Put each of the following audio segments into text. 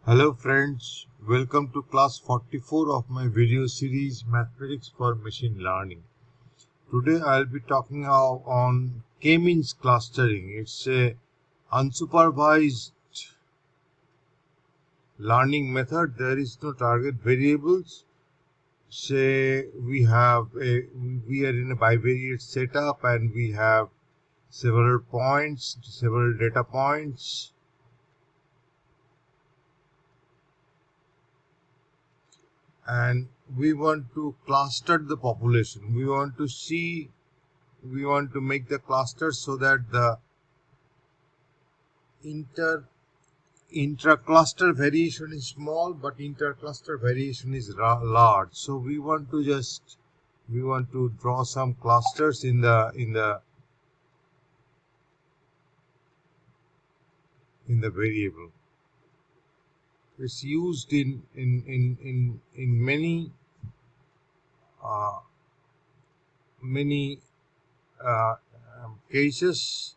Hello friends, welcome to class 44 of my video series Mathematics for Machine Learning. Today I'll be talking on k-means clustering. It's a unsupervised learning method. There is no target variables. Say we are in a bivariate setup and we have several data points. And we want to cluster the population. We want to make the clusters so that the intra-cluster variation is small, but inter-cluster variation is large. So we want to draw some clusters in the variable. It's used in many cases.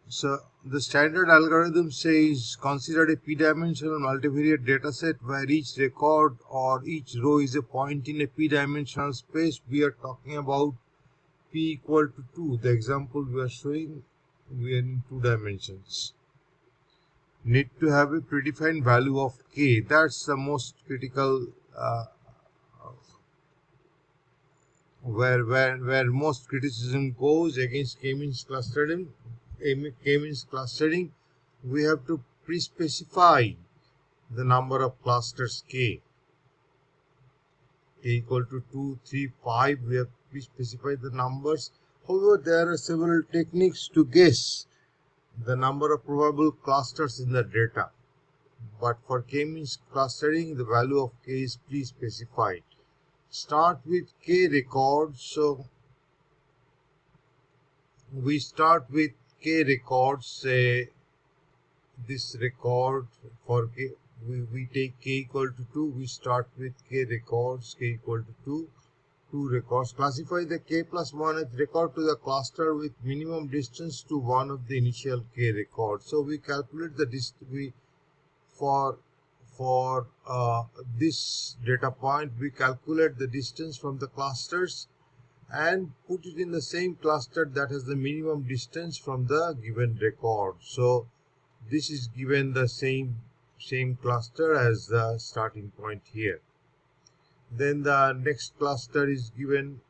So the standard algorithm says consider a p-dimensional multivariate dataset where each record or each row is a point in a p-dimensional space. We are talking about p equal to 2. The example we are showing, we are in 2 dimensions. Need to have a predefined value of k. That's the most critical where most criticism goes against k-means clustering. K-means clustering, we have to pre-specify the number of clusters k equal to 2, 3, 5. We have pre-specified the numbers. However, there are several techniques to guess the number of probable clusters in the data. But for k-means clustering, the value of k is pre-specified. Start with k records. So we start with k records. Say this record for k, we take k equal to 2. We start with k records, k equal to 2 records. Classify the k plus 1th record to the cluster with minimum distance to one of the initial k records. So we calculate the distance. For this data point, we calculate the distance from the clusters and put it in the same cluster that has the minimum distance from the given record. So this is given the same cluster as the starting point here. Then the next cluster is given,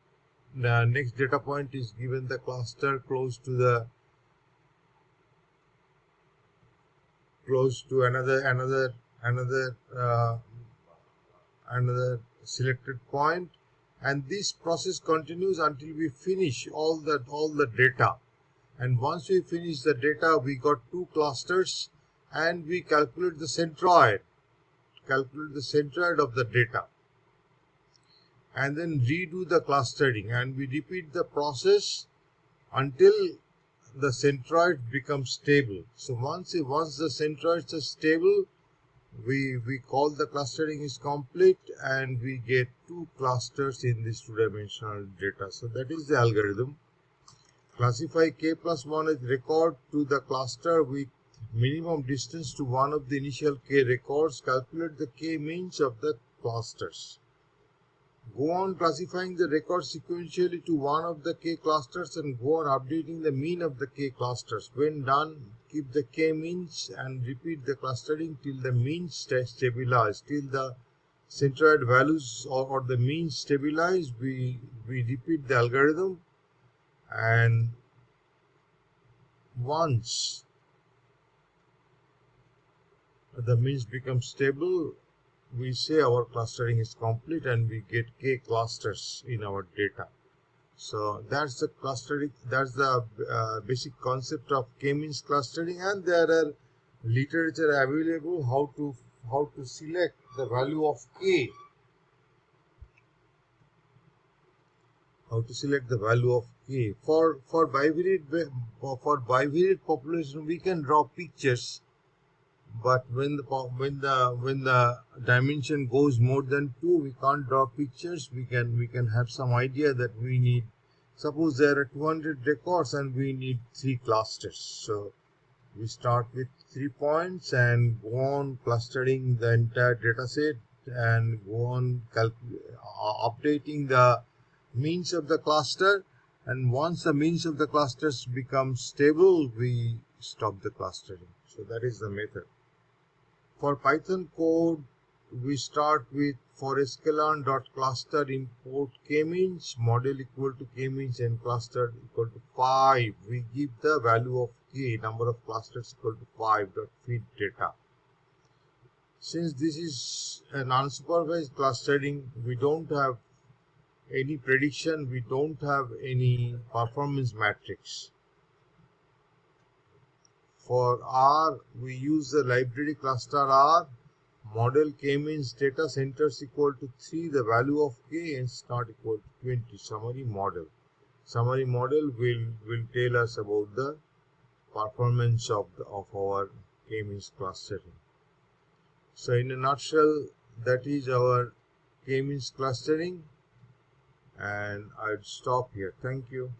the next data point is given the cluster close to another selected point, and this process continues until we finish all the data. And once we finish the data, we got 2 clusters, and we calculate the centroid of the data, and then redo the clustering, and we repeat the process until the centroid becomes stable. So once the centroids are stable, we call the clustering is complete, and we get 2 clusters in this 2-dimensional data. So that is the algorithm. Classify k plus 1th record to the cluster with minimum distance to one of the initial k records. Calculate the k means of the clusters. Go on classifying the records sequentially to one of the k clusters and go on updating the mean of the k clusters. When done, keep the k means and repeat the clustering till the means stabilize. Till the centroid values or the means stabilize, we repeat the algorithm, and once the means become stable, we say our clustering is complete and we get k clusters in our data. So that's the clustering. That's the basic concept of k-means clustering, and there are literature available how to select the value of k. How to select the value of k for bivariate population, we can draw pictures. But when the dimension goes more than 2, we can't draw pictures. We can have some idea that we need. Suppose there are 200 records and we need 3 clusters. So We start with 3 points and go on clustering the entire data set and go on updating the means of the cluster, and once the means of the clusters become stable, we stop the clustering. So that is the method. For Python code, we start with for sklearn.cluster import k-means, model equal to k-means and cluster equal to 5. We give the value of k, number of clusters equal to 5 dot feed data. Since this is an unsupervised clustering, we don't have any prediction, we don't have any performance matrix. For R, we use the library cluster R. Model k-means data centers equal to 3, the value of k, and start equal to 20. Summary model. Summary model will tell us about the performance of our k-means clustering. So in a nutshell, that is our k-means clustering, and I'll stop here. Thank you.